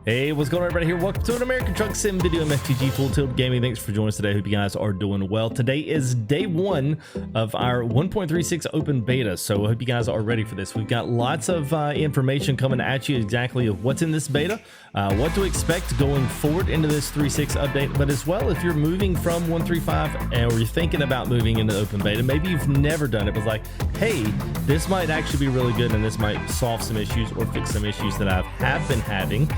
Hey, what's going on, everybody? Here, welcome to an American Truck Sim video, MFTG Full Tilt Gaming. Thanks for joining us today. Hope you guys are doing well. Today is day one of our 1.36 open beta, so I hope you guys are ready for this. We've got lots of information coming at you exactly of what's in this beta, what to expect going forward into this 3.6 update, but as well, if you're moving from 1.35 or you're thinking about moving into open beta, maybe you've never done it, but like, hey, this might actually be really good and this might solve some issues or fix some issues that I have been having.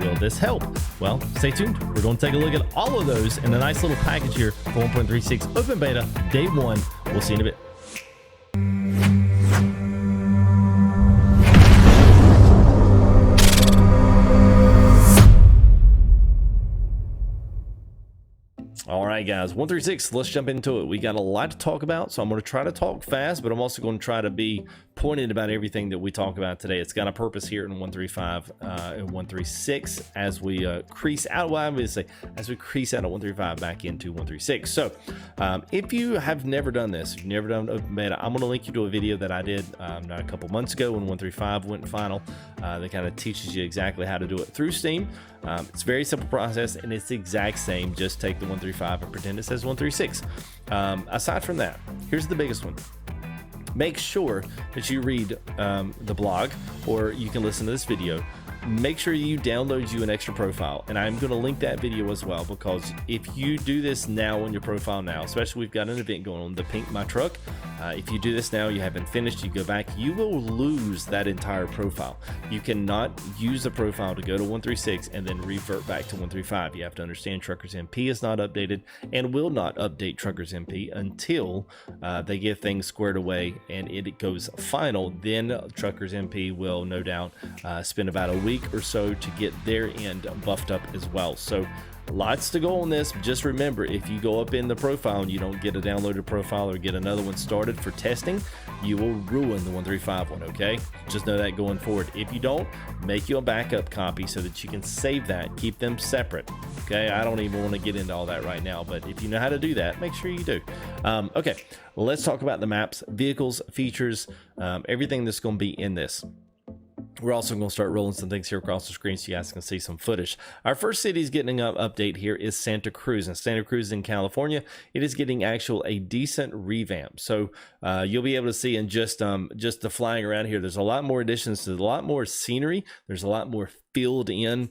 Will this help? Well, stay tuned. We're going to take a look at all of those in a nice little package here for 1.36 open beta day one. We'll see you in a bit. All right, guys, 1.36, let's jump into it. We got a lot to talk about, so I'm going to try to talk fast, but I'm also going to try to be pointed about everything that we talk about today. It's got a purpose here in 1.35 and 1.36 as we crease out. Well, I'm going to say as we crease out of 1.35 back into 1.36. So if you have never done this, if you've never done open beta, I'm going to link you to a video that I did a couple months ago when 1.35 went final. That kind of teaches you exactly how to do it through Steam. It's a very simple process, and it's the exact same. Just take the 1.35 and pretend it says 1.36. Aside from that, here's the biggest one. Make sure that you read the blog, or you can listen to this video. Make sure you download you an extra profile, and I'm going to link that video as well, because if you do this now on your profile now, especially we've got an event going on, the Pink My Truck. If you do this now, you haven't finished, you go back, you will lose that entire profile. You cannot use a profile to go to 1.36 and then revert back to 1.35. You have to understand Truckers MP is not updated and will not update Truckers MP until they get things squared away and it goes final. Then Truckers MP will no doubt spend about a week or so to get their end buffed up as well. So lots to go on this. Just remember, if you go up in the profile and you don't get a downloaded profile or get another one started for testing, you will ruin the 1.35 one, okay? Just know that going forward. If you don't, make you a backup copy so that you can save that, keep them separate, okay? I don't even want to get into all that right now, but if you know how to do that, make sure you do. Okay, let's talk about the maps, vehicles, features, everything that's going to be in this. We're also going to start rolling some things here across the screen so you guys can see some footage. Our first city is getting an update here is Santa Cruz. And Santa Cruz in California, it is getting a decent revamp. So you'll be able to see in just the flying around here, there's a lot more additions to a lot more scenery. There's a lot more filled in.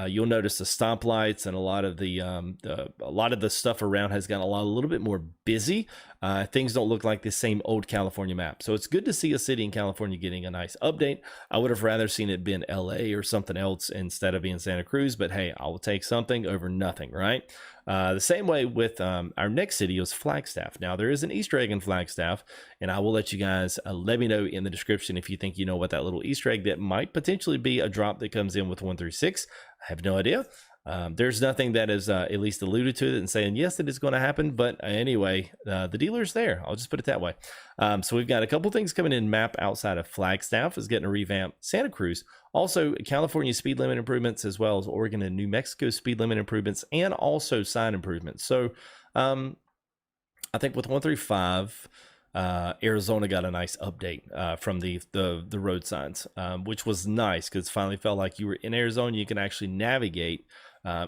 You'll notice the stoplights and a lot of the stuff around has gotten a little bit more busy. Things don't look like the same old California map. So it's good to see a city in California getting a nice update. I would have rather seen it been LA or something else instead of being Santa Cruz, but hey, I will take something over nothing, right? The same way with our next city is Flagstaff. Now, there is an Easter egg in Flagstaff, and I will let you guys let me know in the description if you think you know what that little Easter egg that might potentially be a drop that comes in with 1.36. I have no idea. There's nothing that is at least alluded to it and saying, yes, it is going to happen. But anyway, the dealer's there. I'll just put it that way. So we've got a couple things coming in. Map outside of Flagstaff is getting a revamp. Santa Cruz, also California speed limit improvements, as well as Oregon and New Mexico speed limit improvements, and also sign improvements. So I think with 1.35, Arizona got a nice update from the road signs, which was nice because it finally felt like you were in Arizona. You can actually navigate.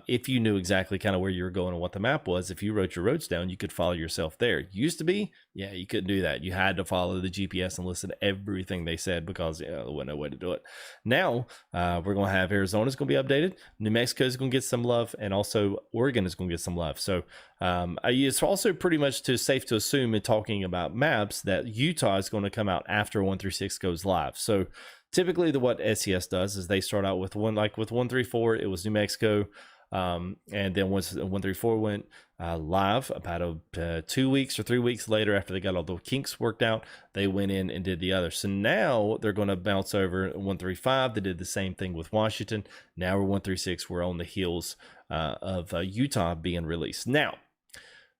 If you knew exactly kind of where you were going and what the map was, if you wrote your roads down, you could follow yourself there. It used to be, yeah, you couldn't do that. You had to follow the GPS and listen to everything they said because there wasn't no way to do it. Now, we're going to have Arizona's going to be updated. New Mexico is going to get some love, and also Oregon is going to get some love. So it's also pretty much safe to assume in talking about maps that Utah is going to come out after 1.36 goes live. So typically what SES does is they start out with with 1.34, it was New Mexico. And then once 1.34 went live, about 2 weeks or 3 weeks later, after they got all the kinks worked out, they went in and did the other. So now they're going to bounce over 1.35. They did the same thing with Washington. Now we're 1.36. We're on the heels of Utah being released. Now,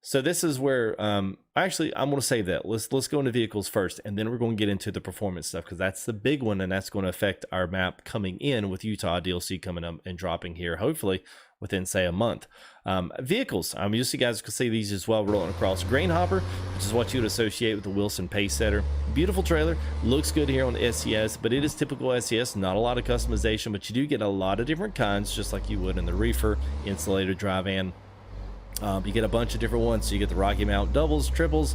So this is where actually I'm going to save that. Let's go into vehicles first, and then we're going to get into the performance stuff, because that's the big one, and that's going to affect our map coming in with Utah DLC coming up and dropping here hopefully within, say, a month. Vehicles, you guys can see these as well rolling across. Grain hopper, which is what you would associate with the Wilson Pace Setter. Beautiful trailer, looks good here on the SCS, but it is typical SCS, not a lot of customization, but you do get a lot of different kinds, just like you would in the Reefer, Insulator, Dry Van. You get a bunch of different ones. So you get the Rocky Mount doubles, triples,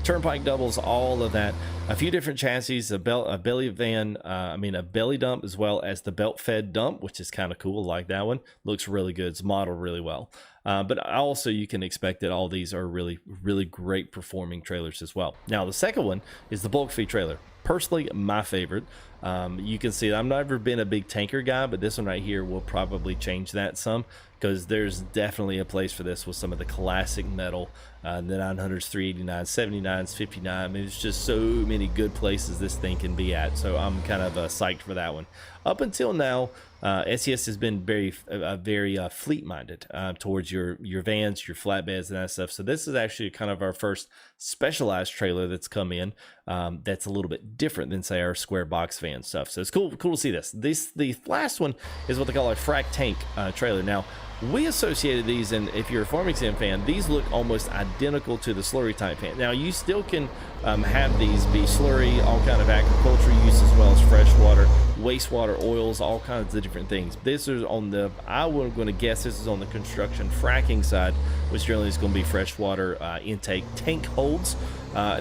Turnpike doubles, all of that. A few different chassis, a belly van, a belly dump, as well as the belt fed dump, which is kind of cool. Like that one, looks really good. It's modeled really well. But also you can expect that all these are really, really great performing trailers as well. Now the second one is the bulk feed trailer. Personally, my favorite. You can see I've never been a big tanker guy, but this one right here will probably change that some, because there's definitely a place for this with some of the classic metal, the 900s, 389s, 79s, 59. There's just so many good places this thing can be at, so I'm kind of psyched for that one. Up until now, SCS has been very fleet-minded towards your vans, your flatbeds, and that stuff. So this is actually kind of our first specialized trailer that's come in that's a little bit different than, say, our square box van stuff. So it's cool to see this. The last one is what they call a frac tank trailer. Now, we associated these, and if you're a Farming Sim fan, these look almost identical to the slurry type fan. Now, you still can have these be slurry, all kind of agriculture use, as well as freshwater, wastewater, oils, all kinds of different things. This is on the, I'm going to guess this is on the construction fracking side, which generally is going to be freshwater intake tank holds.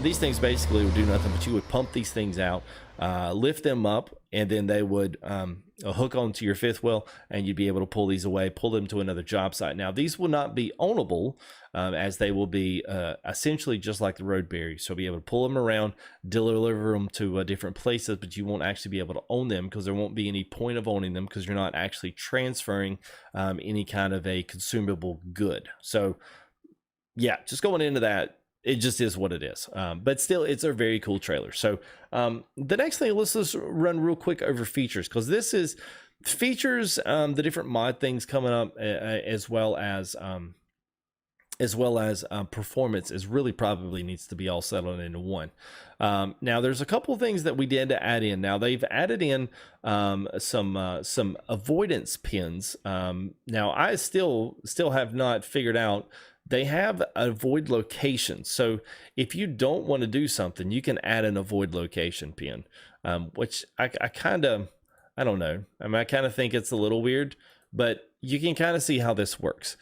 These things basically would do nothing, but you would pump these things out, lift them up, and then they would hook onto your fifth wheel, and you'd be able to pull these away, pull them to another job site. Now, these will not be ownable, as they will be essentially just like the road berries. So be able to pull them around, deliver them to different places, but you won't actually be able to own them, because there won't be any point of owning them, because you're not actually transferring any kind of a consumable good. So yeah, just going into that, it just is what it is. But still, it's a very cool trailer. So the next thing, let's just run real quick over features, because this is features, the different mod things coming up, as well as performance is really probably needs to be all settled into one. Now there's a couple of things that we did to add in. Now they've added in some avoidance pins. Now I still have not figured out. They have avoid location. So if you don't want to do something, you can add an avoid location pin, which I kind of, I don't know. I kind of think it's a little weird, but you can kind of see how this works.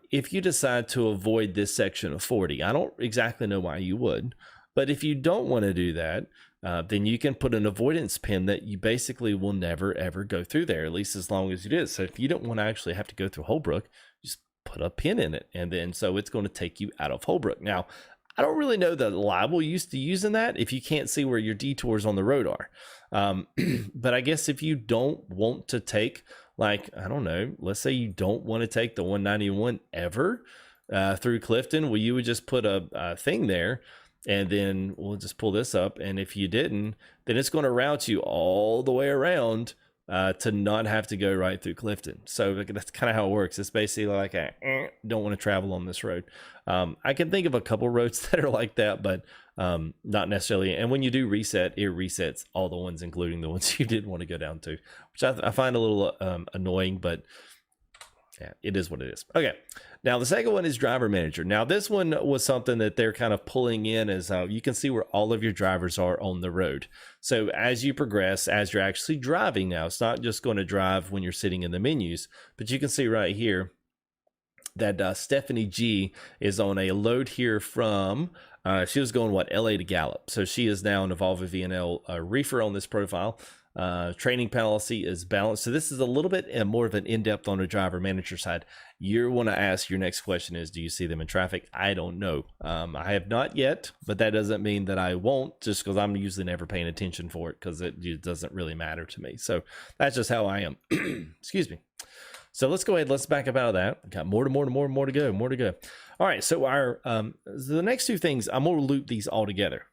If you decide to avoid this section of 40, I don't exactly know why you would, but if you don't want to do that, then you can put an avoidance pin that you basically will never, ever go through there, at least as long as it is. So if you don't want to actually have to go through Holbrook, just put a pin in it, and then so it's going to take you out of Holbrook. Now, I don't really know the liable use to using that if you can't see where your detours on the road are. But I guess if you don't want to take, like, I don't know, let's say you don't want to take the 191 ever through Clifton, well, you would just put a thing there, and then we'll just pull this up. And if you didn't, then it's going to route you all the way around to not have to go right through Clifton. So that's kind of how it works. It's basically like don't want to travel on this road. I can think of a couple roads that are like that, but not necessarily. And when you do reset, it resets all the ones, including the ones you didn't want to go down to, which I find a little annoying, but yeah, it is what it is. Okay. Now the second one is driver manager. Now this one was something that they're kind of pulling in, as you can see where all of your drivers are on the road. So as you progress, as you're actually driving now, it's not just going to drive when you're sitting in the menus, but you can see right here that Stephanie G is on a load here from, she was going, LA to Gallup. So she is now an Evolve VNL reefer on this profile. Training policy is balanced. So this is a little bit more of an in-depth on the driver manager side. You want to ask, your next question is, do you see them in traffic? I don't know. I have not yet, but that doesn't mean that I won't, just because I'm usually never paying attention for it, because it doesn't really matter to me. So that's just how I am. Excuse me. So let's go ahead. Let's back up out of that. Got more to go. All right. So our the next two things, I'm going to loop these all together.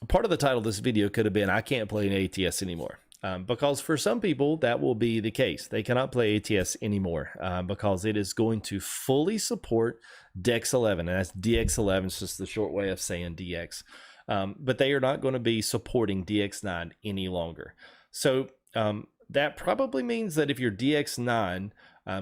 Part of the title of this video could have been, I can't play an ATS anymore. because for some people that will be the case. They cannot play ATS anymore because it is going to fully support DX11, and that's DX11. It's just the short way of saying DX. But they are not going to be supporting DX9 any longer. So that probably means that if you're DX9,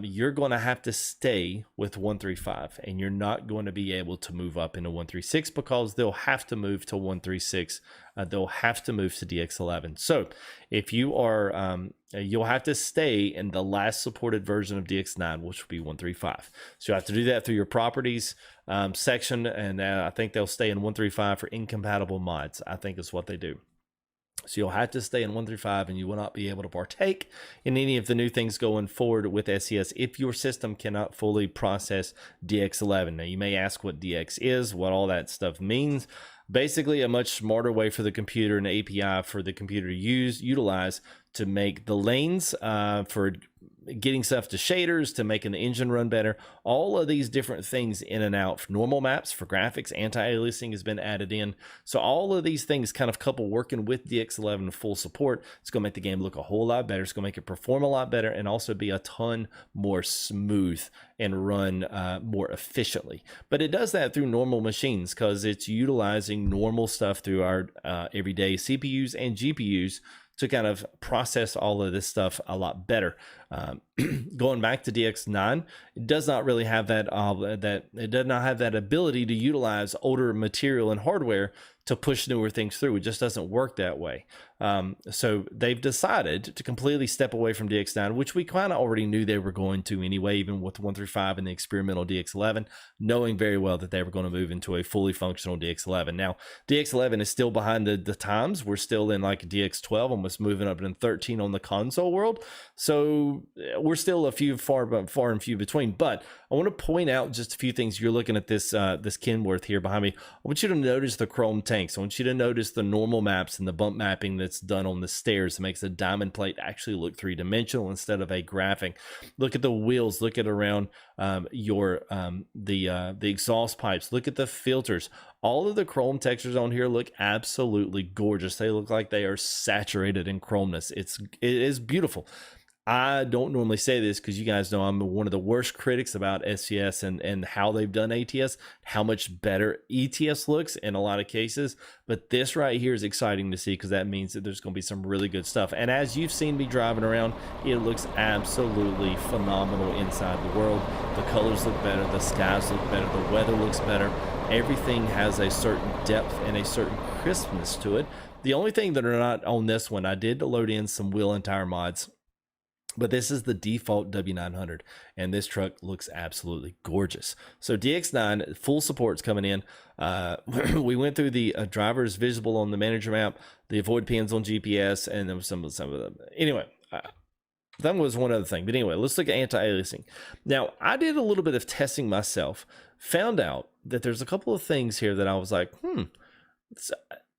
you're going to have to stay with 135, and you're not going to be able to move up into 136 because they'll have to move to 136. They'll have to move to DX11. So if you are, you'll have to stay in the last supported version of DX9, which will be 135. So you have to do that through your properties section, and I think they'll stay in 135 for incompatible mods, I think is what they do. So you'll have to stay in 135, and you will not be able to partake in any of the new things going forward with SCS if your system cannot fully process DX11. Now, you may ask what DX is, what all that stuff means. Basically, a much smarter way for the computer and API for the computer to utilize to make the lanes for getting stuff to shaders, to making the engine run better. All of these different things in and out for normal maps, for graphics, anti-aliasing has been added in. So all of these things kind of couple working with DX11 full support. It's going to make the game look a whole lot better. It's going to make it perform a lot better and also be a ton more smooth and run more efficiently. But it does that through normal machines because it's utilizing normal stuff through our everyday CPUs and GPUs to kind of process all of this stuff a lot better. Going back to DX9, it does not really have that it does not have that ability to utilize older material and hardware to push newer things through. It just doesn't work that way. So they've decided to completely step away from DX9, which we kind of already knew they were going to anyway, even with 135 and the experimental DX11, knowing very well that they were going to move into a fully functional DX11. Now, DX11 is still behind the times. We're still in like DX12, almost moving up to 13 on the console world. So we're still a few far and few between. But I want to point out just a few things. You're looking at this this Kenworth here behind me. I want you to notice the chrome tanks. I want you to notice the normal maps and the bump mapping that's done on the stairs. It makes the diamond plate actually look three-dimensional instead of a graphic. Look at the wheels. Look at around the exhaust pipes. Look at the filters. All of the chrome textures on here look absolutely gorgeous. They look like they are saturated in chromeness. It is beautiful. I don't normally say this because you guys know I'm one of the worst critics about SCS and how they've done ATS, how much better ETS looks in a lot of cases. But this right here is exciting to see because that means that there's going to be some really good stuff. And as you've seen me driving around, it looks absolutely phenomenal inside the world. The colors look better. The skies look better. The weather looks better. Everything has a certain depth and a certain crispness to it. The only thing that are not on this one, I did load in some wheel and tire mods. But this is the default W900, and this truck looks absolutely gorgeous. So DX9, full support's coming in. We went through the drivers visible on the manager map, the avoid pins on GPS, and there was some of them. Anyway, that was one other thing. But anyway, let's look at anti-aliasing. Now, I did a little bit of testing myself, found out that there's a couple of things here that I was like,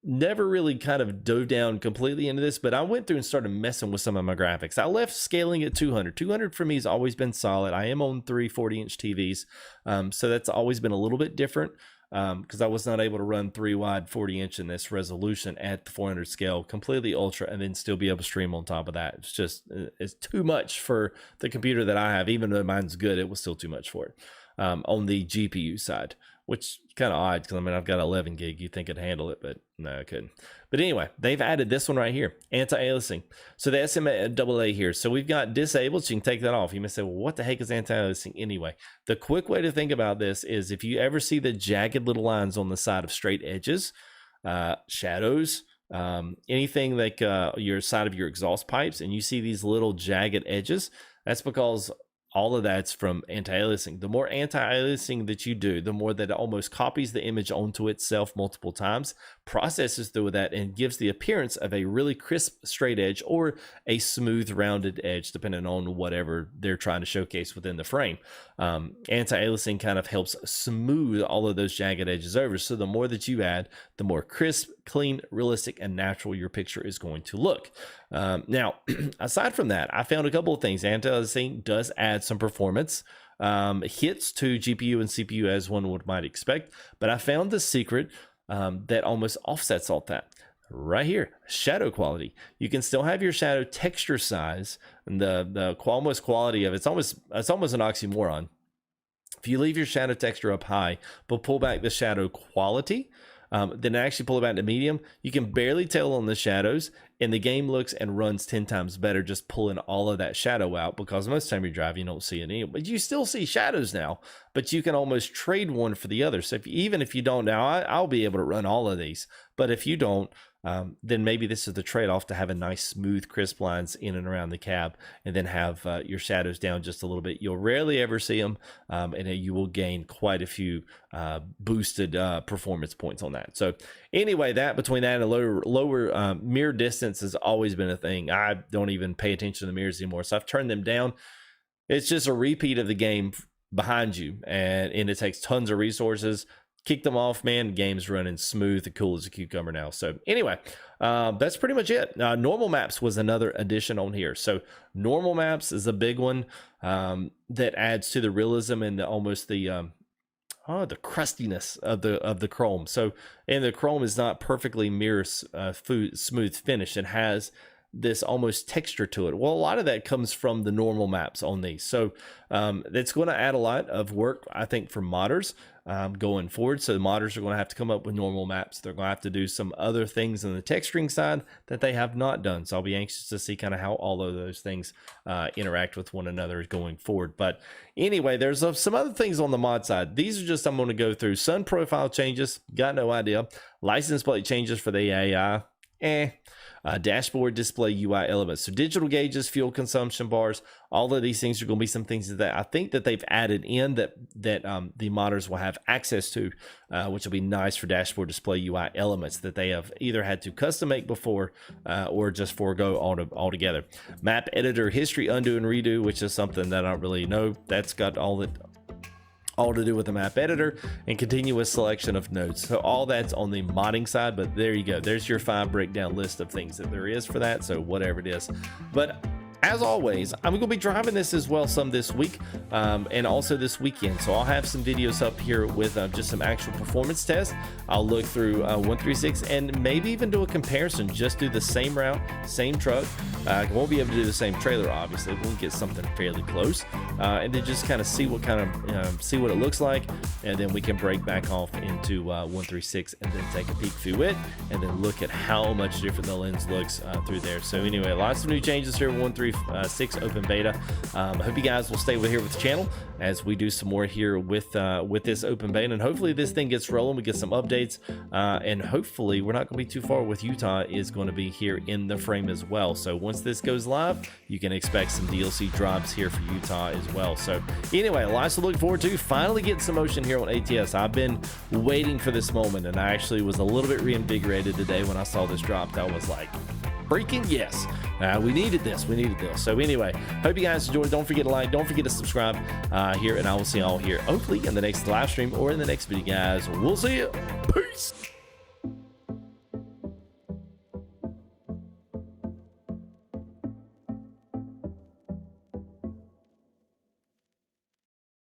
never really kind of dove down completely into this, but I went through and started messing with some of my graphics. I left scaling at 200. 200 for me has always been solid. I am on 3 40-inch TVs, so that's always been a little bit different because I was not able to run 3 wide 40-inch in this resolution at the 400 scale, completely ultra, and then still be able to stream on top of that. It's just, it's too much for the computer that I have. Even though mine's good, it was still too much for it on the GPU side, which kind of odd because I mean I've got 11 gig. You think it'd handle it, but no, I couldn't. But anyway, they've added this one right here, anti-aliasing. So the SMA here. So we've got disabled, so you can take that off. You may say, well, what the heck is anti-aliasing anyway? The quick way to think about this is if you ever see the jagged little lines on the side of straight edges, shadows, anything like your side of your exhaust pipes, and you see these little jagged edges, that's because all of that's from anti-aliasing. The more anti-aliasing that you do, the more that it almost copies the image onto itself multiple times, processes through that, and gives the appearance of a really crisp straight edge or a smooth rounded edge, depending on whatever they're trying to showcase within the frame. Anti-aliasing kind of helps smooth all of those jagged edges over. So the more that you add, the more crisp, clean, realistic, and natural your picture is going to look. Now, aside from that, I found a couple of things. Anti-aliasing does add some performance hits to GPU and CPU as one might expect, but I found the secret that almost offsets all that. right here, shadow quality. You can still have your shadow texture size and the almost quality of it's almost an oxymoron. If you leave your shadow texture up high, but pull back the shadow quality, then actually pull it back to medium, you can barely tell on the shadows, and the game looks and runs 10 times better just pulling all of that shadow out, because most of the time you drive, you don't see it anyway. But you still see shadows now, but you can almost trade one for the other. So even if you don't, now I'll be able to run all of these, but if you don't, then maybe this is the trade-off, to have a nice smooth crisp lines in and around the cab, and then have your shadows down just a little bit. You'll rarely ever see them, and you will gain quite a few boosted performance points on that. So anyway, between that and lower mirror distance has always been a thing. I don't even pay attention to the mirrors anymore, so I've turned them down. It's just a repeat of the game behind you, and it takes tons of resources. Kick them off, man. Game's running smooth and cool as a cucumber now. So anyway, that's pretty much it. Normal maps was another addition on here. So normal maps is a big one that adds to the realism and almost the crustiness of the chrome. So, and the chrome is not perfectly mirror smooth finish. It has this almost texture to it. Well, a lot of that comes from the normal maps on these. So it's going to add a lot of work, I think, for modders going forward. So the modders are going to have to come up with normal maps. They're going to have to do some other things on the texturing side that they have not done. So I'll be anxious to see kind of how all of those things interact with one another going forward. But anyway, there's some other things on the mod side. These are just, I'm going to go through. Sun profile changes, got no idea. License plate changes for the AI, dashboard display UI elements. So digital gauges, fuel consumption bars, all of these things are going to be some things that I think that they've added in that the modders will have access to, which will be nice for dashboard display UI elements that they have either had to custom make before or just forego altogether. Map editor history undo and redo, which is something that I don't really know. That's got all to do with the map editor, and continuous selection of nodes. So all that's on the modding side, but there you go. There's your 5 breakdown list of things that there is for that. So whatever it is, but as always, I'm going to be driving this as well some this week and also this weekend. So I'll have some videos up here with just some actual performance tests. I'll look through 136 and maybe even do a comparison. Just do the same route, same truck. I won't be able to do the same trailer, obviously. We'll get something fairly close, and then just kind of see what see what it looks like, and then we can break back off into 136 and then take a peek through it, and then look at how much different the lens looks through there. So anyway, lots of new changes here. 136 open beta. I hope you guys will stay here with the channel as we do some more here with this open beta, and hopefully this thing gets rolling. We get some updates, and hopefully we're not going to be too far with Utah is going to be here in the frame as well. So once this goes live, you can expect some DLC drops here for Utah as well. So anyway, lots to look forward to. Finally getting some motion here on ATS. I've been waiting for this moment, and I actually was a little bit reinvigorated today when I saw this dropped. I was like, freaking yes, we needed this. So anyway, hope you guys enjoyed. Don't forget to like, don't forget to subscribe here, and I will see you all here hopefully in the next live stream or in the next video, guys. We'll see you. Peace.